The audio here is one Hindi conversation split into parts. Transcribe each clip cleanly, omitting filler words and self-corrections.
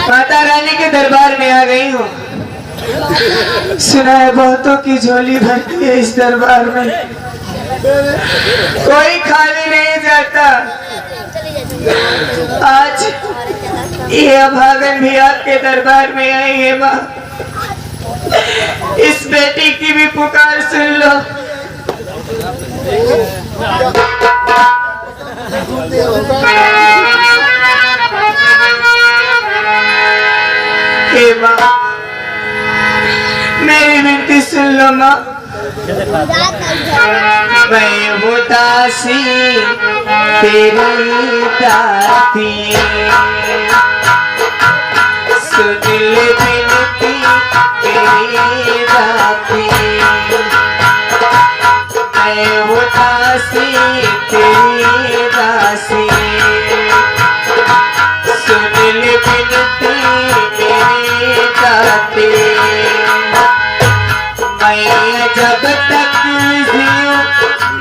माता रानी के दरबार में आ गई हूँ। सुना है बहुतों की झोली भरती है इस दरबार में, कोई खाली नहीं जाता। आज ये अभागन भी आपके दरबार में आई है माँ, इस बेटी की भी पुकार सुन लो। हे माँ, मेरी विनती सुन लो माँ। मैं हूँ दासी तेरी दाती, सुन ले विनती तेरी दाती। मैं हूँ दासी तेरी दासी, सुन ले विनती मेरी दाती। मैं जब तक जीऊं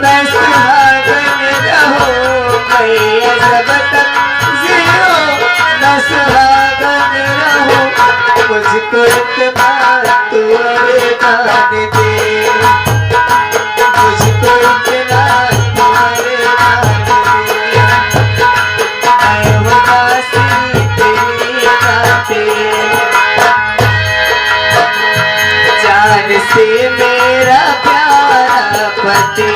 मैं सुहागन रहूं, मैं जब तक जीऊं मैं सुहागन रहूं। मुझको इतना तू वरदान दे, मुझको इतना तू वरदान दे। मैं हूँ दासी तेरी दासी, जान से मेरा प्यारा पति,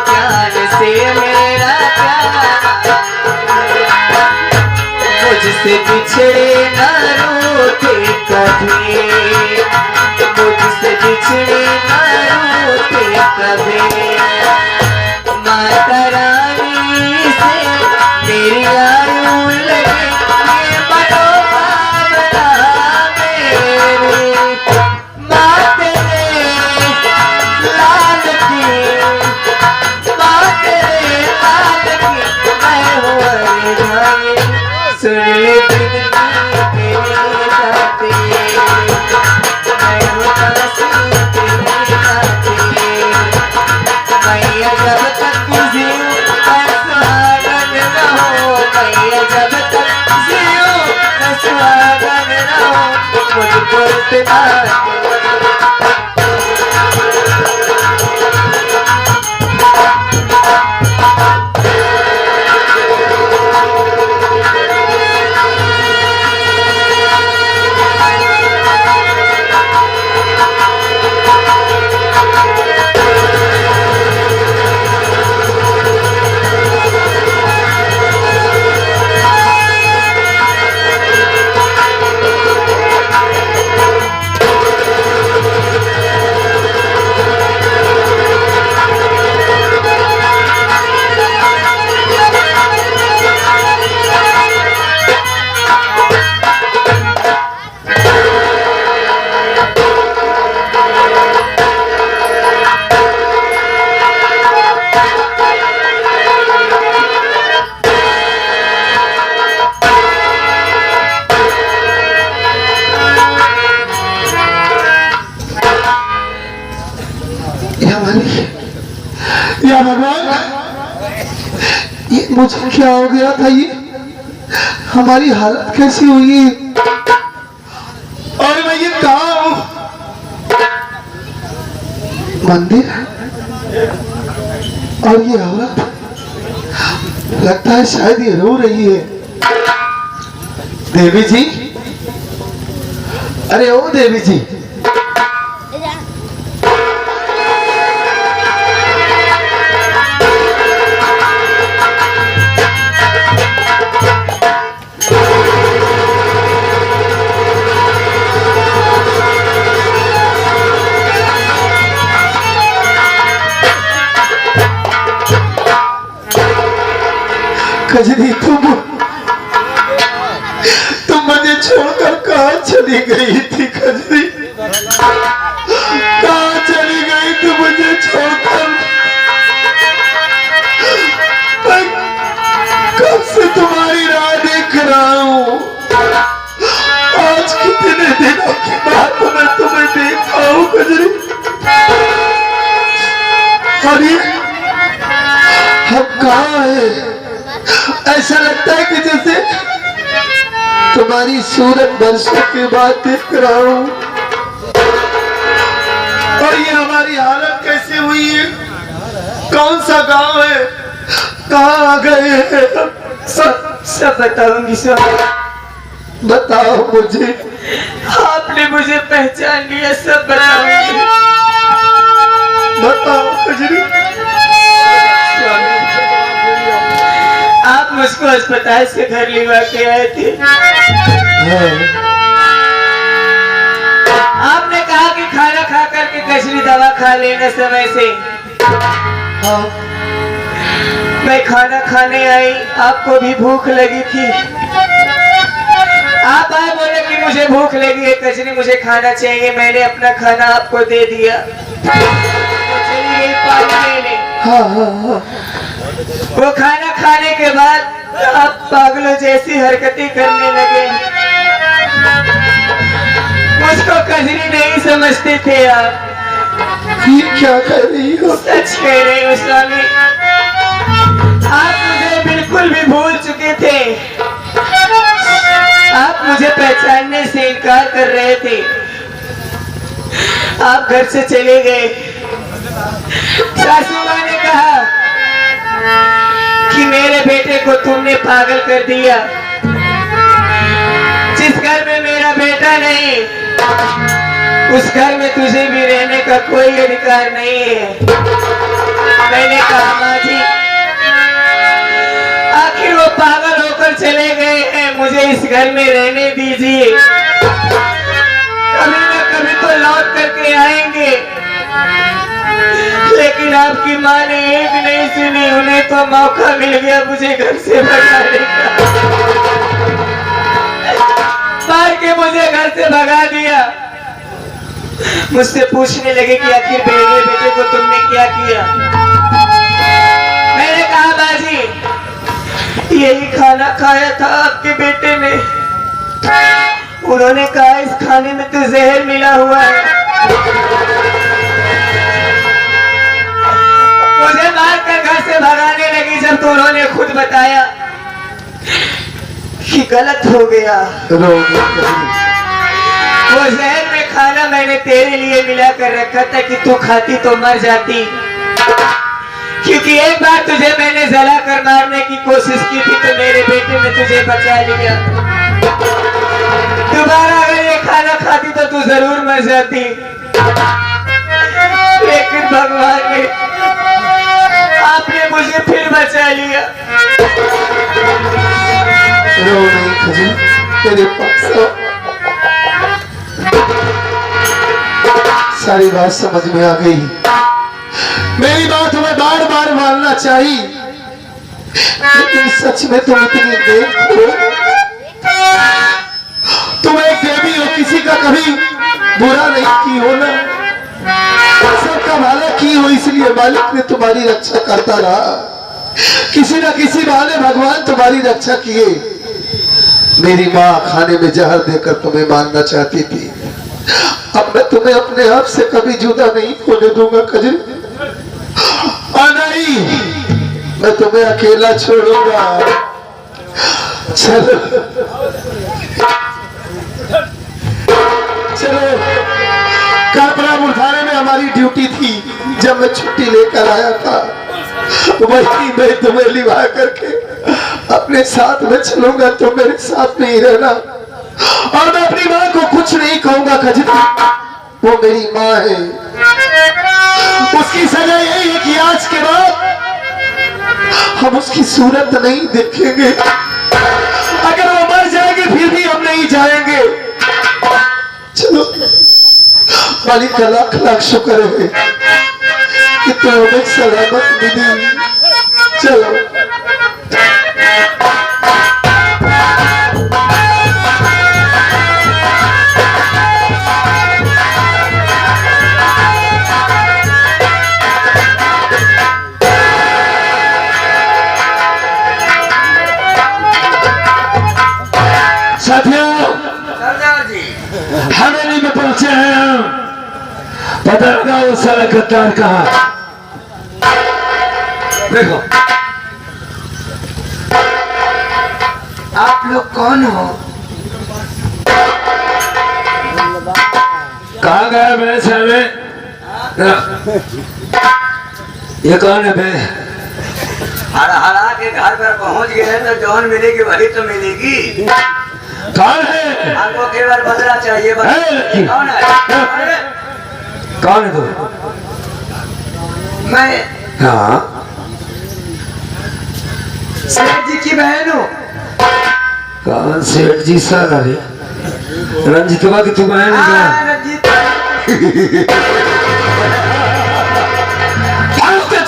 जान से मेरा प्यारा, मुझसे बिछड़े न रूठे कभी, मुझसे बिछड़े न रूठे कभी। माता रानी से मेरी आयु लगे ये मनोकामना मेरी। सुन ले विनती तेरी दाती, मैं हूँ दासी तेरी दाती। मैया जब तक जीऊं मैं सुहागन रहूं, मैया जब तक जीऊं मैं सुहागन रहूं। मुझको इतना या भगवान, ये मुझे क्या हो गया था? ये हमारी हालत कैसी हुई है? और मैं ये कहाँ हूँ? मंदिर और ये औरत, लगता है शायद ये रो रही है। देवी जी, अरे ओ देवी जी, कजरी तुम मुझे छोड़कर कहाँ चली गई थी? कजरी कहाँ चली गई तू मुझे छोड़कर? मैं कब से तुम्हारी राह देख रहा हूँ। आज कितने दिनों के बाद मैं तुम्हें देखा हूँ कजरी। और ये हम कहाँ है? ऐसा लगता है कि जैसे तुम्हारी सूरत बरसों के बाद देख रहा हूँ, और ये हमारी हालत कैसे हुई है? कौन सा गांव है, कहाँ आ गए हैं? सब बताऊंगी स्वामी। बताओ मुझे। आपने मुझे पहचान लिया, सब बताऊंगी। बताओ कजरी। स्वामी, आप मुझको अस्पताल से घर लिवा के आए थे। आपने कहा कि खाना खा करके कचरी दवा खा लेना समय से। मैं खाना खाने आई, आपको भी भूख लगी थी। आप आए, बोले कि मुझे भूख लगी है, कचरी मुझे खाना चाहिए। मैंने अपना खाना आपको दे दिया, चली गई पानी लेने। वो खाना खाने के बाद आप पागलों जैसी हरकतें करने लगे। मुझको कजरी नहीं समझते थे आप। ये क्या कर रही हो? सच कह रही हूँ स्वामी, आप मुझे बिल्कुल भी भूल चुके थे। आप मुझे पहचानने से इनकार कर रहे थे। आप घर से चले गए। सासू माँ ने कहा कि मेरे बेटे को तुमने पागल कर दिया। जिस घर में मेरा बेटा नहीं, उस घर में तुझे भी रहने का कोई अधिकार नहीं है। मैंने कहा माँ जी, आखिर वो पागल होकर चले गए हैं, मुझे इस घर में रहने दीजिए। कभी न कभी तो लौट करके आएंगे। लेकिन आपकी माँ ने एक नहीं सुनी, उन्हें तो मौका मिल गया मुझे घर से भगाने का। मार के मुझे घर से भगा दिया। मुझसे पूछने लगे कि आखिर मेरे बेटे को तुमने क्या किया। मैंने कहा बाजी, यही खाना खाया था आपके बेटे ने। उन्होंने कहा इस खाने में तो जहर मिला हुआ है। मुझे मारकर घर से भगाने लगी। जब तो उन्होंने खुद बताया कि गलत हो गया। वो जहर में खाना मैंने तेरे लिए मिला कर रखा था कि तू खाती तो मर जाती। क्योंकि एक बार तुझे मैंने जला कर मारने की कोशिश की थी तो मेरे बेटे ने तुझे बचा लिया। दोबारा अगर ये खाना खाती तो तू जरूर मर जाती। लेकिन भगवान ने, आपने मुझे फिर बचा लिया। रो नहीं खजी, तेरे पास सारी बात समझ में आ गई। मेरी बात तुम्हें बार बार मानना चाहिए, लेकिन सच में तुम इतनी देख हो। तुम एक देवी हो, किसी का कभी बुरा नहीं की हो ना, सबका भला की हो, इसलिए मालिक ने तुम्हारी रक्षा करता रहा। किसी न किसी बहाने भगवान तुम्हारी रक्षा किए। मेरी माँ खाने में जहर देकर तुम्हें मारना चाहती थी। अब मैं तुम्हें अपने आप से कभी जुदा नहीं होने दूंगा कजरी। नहीं, मैं तुम्हें अकेला छोड़ूंगा। चलो चलो, कपड़ा उठाने में हमारी ड्यूटी थी। जब मैं छुट्टी लेकर आया था, वही मैं तुम्हें लिवा करके अपने साथ में चलूंगा। तो मेरे साथ में ही रहना, और मैं अपनी माँ को कुछ नहीं कहूंगा खजरी। वो मेरी माँ है। उसकी सजा यही है कि आज के बाद हम उसकी सूरत नहीं देखेंगे। अगर वो मर जाएंगे फिर भी हम नहीं जाएंगे। चलो, मालिक का लाख लाख शुक्र है कि तुम हमें सलामत मिली। चलो हवेली में पहुंचे हैं हम। पता लगा वो सारा गद्दार कहाँ। देखो, आप लोग कौन हो? कहाँ गया मैं साले? ये कौन है बे? हरा के घर पर पहुंच गए तो जौन मिलेगी वही तो मिलेगी। कौन है? आपको केवल बदला चाहिए बस। है? कौन है? कौन है तू? मैं हाँ सेठ जी की बहन हूँ। कौन सेठ जी सर? अरे रंजितवा की तू बहन है क्या? हाँ, रंजीत।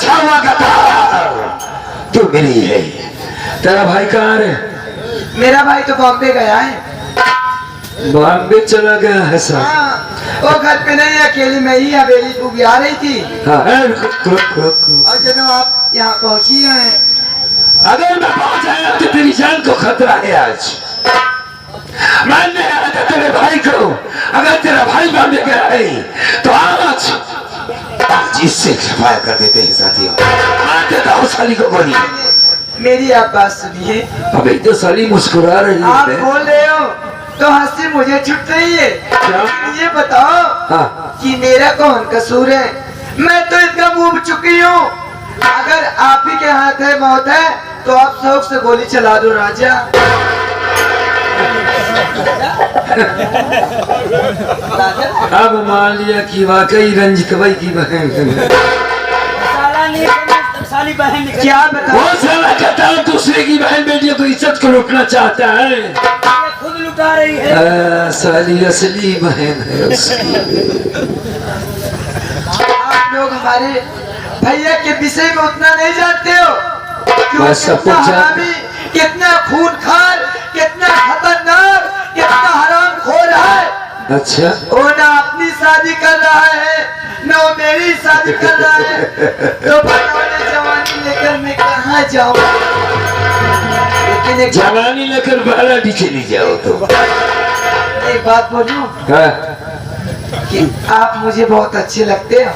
छावा का तू मिली है। तेरा भाई कहाँ है? मेरा भाई तो बॉम्बे गया है। बॉम्बे चला गया है सर। हाँ, वो घर पे नहीं, अकेली मैं ही हवेली को भी आ रही थी। हाँ, रुक। और जब आप यहाँ पहुंची हैं, अगर मैं पहुंच आया तो तेरी जान को खतरा है। आज मानने आया था तेरे भाई को। अगर तेरा भाई बॉम्बे गया है तो आज जिससे सफाया कर देते हैं साथियों। मार देता हूँ साली को गोली। मेरी आप बात सुनिए। अबे तो साली मुस्कुरा रही आप है। बोल रहे हो तो हंसी मुझे छूट रही है। ये बताओ हाँ। कि मेरा कौन कसूर है? मैं तो इतना डूब चुकी हूँ। अगर आप ही के हाथ है मौत है तो आप शौक से गोली चला दो राजा। अब मान लिया कि वाकई रंजित भाई की बहन है। क्या बताओ? वो साला कहता है दूसरे की बहन बेटियों को इज्जत को लूटना चाहता है। खुद लुटा रही है। साली असली बहन है उसकी। आप लोग हमारे भैया के विषय में उतना नहीं जानते हो कि वो मैं सब कितना कुछ हरामी, कितना खूनखार, कितना खतरनाक, कितना हरामखोर है। अच्छा वो ना अपनी शादी कर रहा है न वो मेरी शादी कर रहा है। तो बताओ ना, जवानी लेकर मैं कहाँ जाऊँ? लेकिन एक जवानी लेकर बाला भी चली जाओ तो। एक बात बोलूं हाँ। कि आप मुझे बहुत अच्छे लगते हो।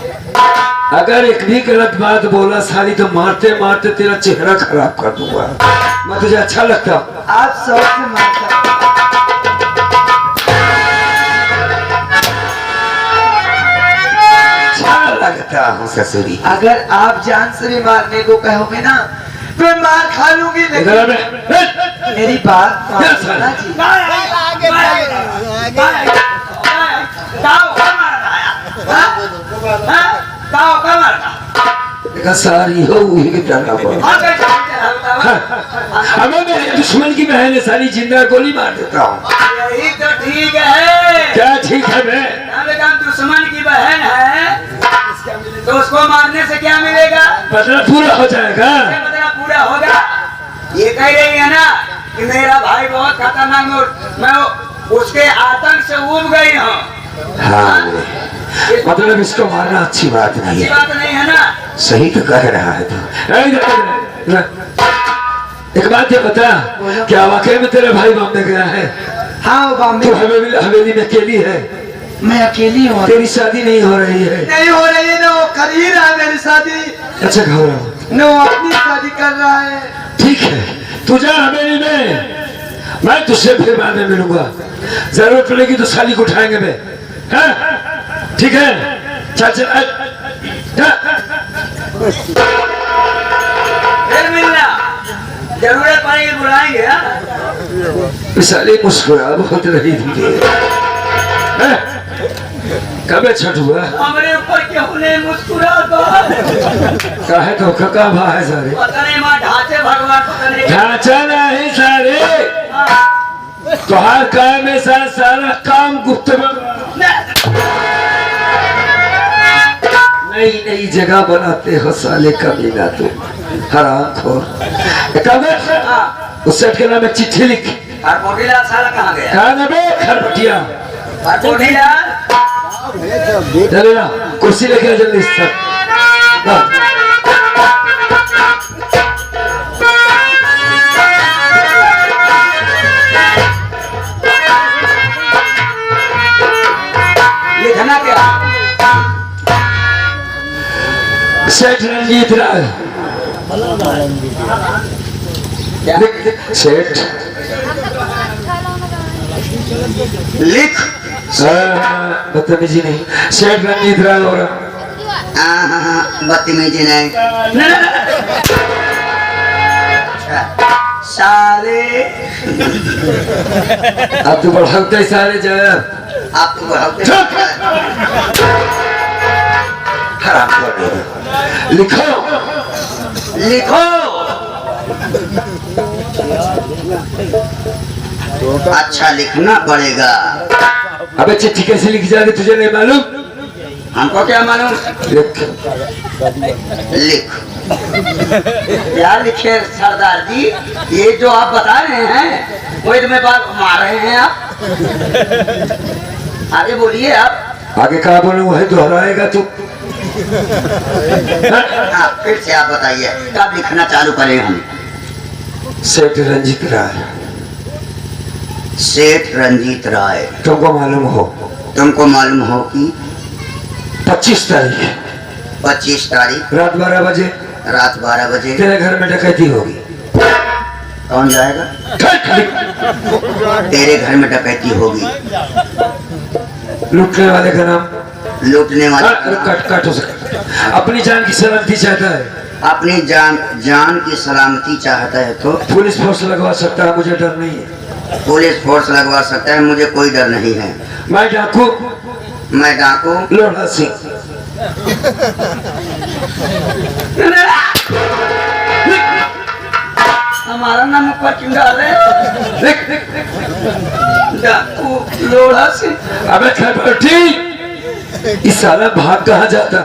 अगर एक भी गलत बात बोला साली तो मारते मारते तेरा चेहरा खराब कर दूंगा। मैं तुझे अच्छा लगता हूँ? आप शौक से मार सकते हो। अच्छा लगता हूँ ससुरी। अगर आप जान से भी मारने को कहोगे ना तो मैं मार खा लूंगी। इधर आ लेकिन बे। मेरी बात क्या मानना जी। देखा सारी हो हुई की तरह पर। हमें मेरे दुश्मन की बहन है साली, जिंदा गोली मार देता हूँ। यही तो ठीक है। क्या ठीक है बे? दुश्मन की बहन है तो उसको मारने से क्या मिलेगा? बदला पूरा हो जाएगा। बदला पूरा होगा। ये कह रही है ना कि मेरा भाई बहुत खतरनाक, मैं उसके आतंक से उब गई हूँ। हाँ मतलब इसको मारना अच्छी बात नहीं अच्छी है। बात नहीं है ना? सही तो कह रहा है तू। एक बात ये बता, क्या वाकई में तेरा भाई बॉम्बे गया है? हाँ, वो बॉम्बे। तू हवेली में अकेली है? मैं अकेली हूँ। तेरी शादी नहीं हो रही है? नहीं हो रही है ना, वो कर ही रहा है मेरी शादी। अच्छा घबरा न वो अपनी शादी कर रहा है। ठीक है, तू जा हवेली में, मैं तुझसे फिर बाद में मिलूंगा। जरूरत पड़ेगी तो साली को उठाएंगे बे। हाँ? ठीक है, चल फिर मिलना, जरूरत पड़ेगी बुलाएंगे। हाँ? साली मुस्कुरा बहुत रही थी। कब छठ हुआ? हमारे ऊपर क्यों नहीं मुस्कुरा? काहे तो कका भा है सारे? पता नहीं माँ ढांचे भगवान, पता नहीं ढांचा नहीं सारे, तुहार काम में सारा काम गुप्त नई नई जगह बनाते हो साले कमीना तू हराम खोर। उस सेठ के नाम एक चिट्ठी लिख। खरबूटीलाल साला कहाँ गया? कहा ना बे खरबटिया? खरबूटीलाल चले ना, कुर्सी लेके आ जल्दी से। लिखना क्या? सेठ रंजीत राय। सेठ लिख। बदतमीजी नहीं, सेठ रंजीत राय हो रहा। हाँ, बदतमीजी नहीं। अच्छा, साले अब तो बढ़ाते सारे जब आप तो बढ़ाते हराम कर लिखो लिखो। अच्छा लिखना पड़ेगा। अबे चिट्ठी कैसे लिखी जा रही तुझे नहीं मालूम? हमको क्या मालूम? लिख लिख। क्या लिखे सरदार जी? ये जो आप बता रहे हैं वही तो मैं बात मार रहे हैं आप। आगे बोलिए आप। आगे कहा बोले वही दोहराएगा तू। हाँ, फिर से आप बताइए कब लिखना चालू करें हम? सेठ रंजीत राय। सेठ रंजीत राय। तुमको मालूम हो? तुमको मालूम हो कि 25 तारीख 25 तारीख रात 12 बजे रात 12 बजे तेरे घर में डकैती होगी। कौन जाएगा? तेरे घर में डकैती होगी। लूटने वाले का नाम? लूटने वाले कट हो सकता। अपनी जान की सलामती चाहता है। अपनी जान की सलामती चाहता है तो पुलिस फोर्स लगवा सकता है, मुझे डर नहीं है। पुलिस फोर्स लगवा सकता है, मुझे कोई डर नहीं है। मैं डाकू लोढ़ा सिंह। हमारा नाम ऊपर क्यों डाल रहे? डाकू लोढ़ा सिंह। अबे खरबटी, इस साला भाग कहाँ जाता?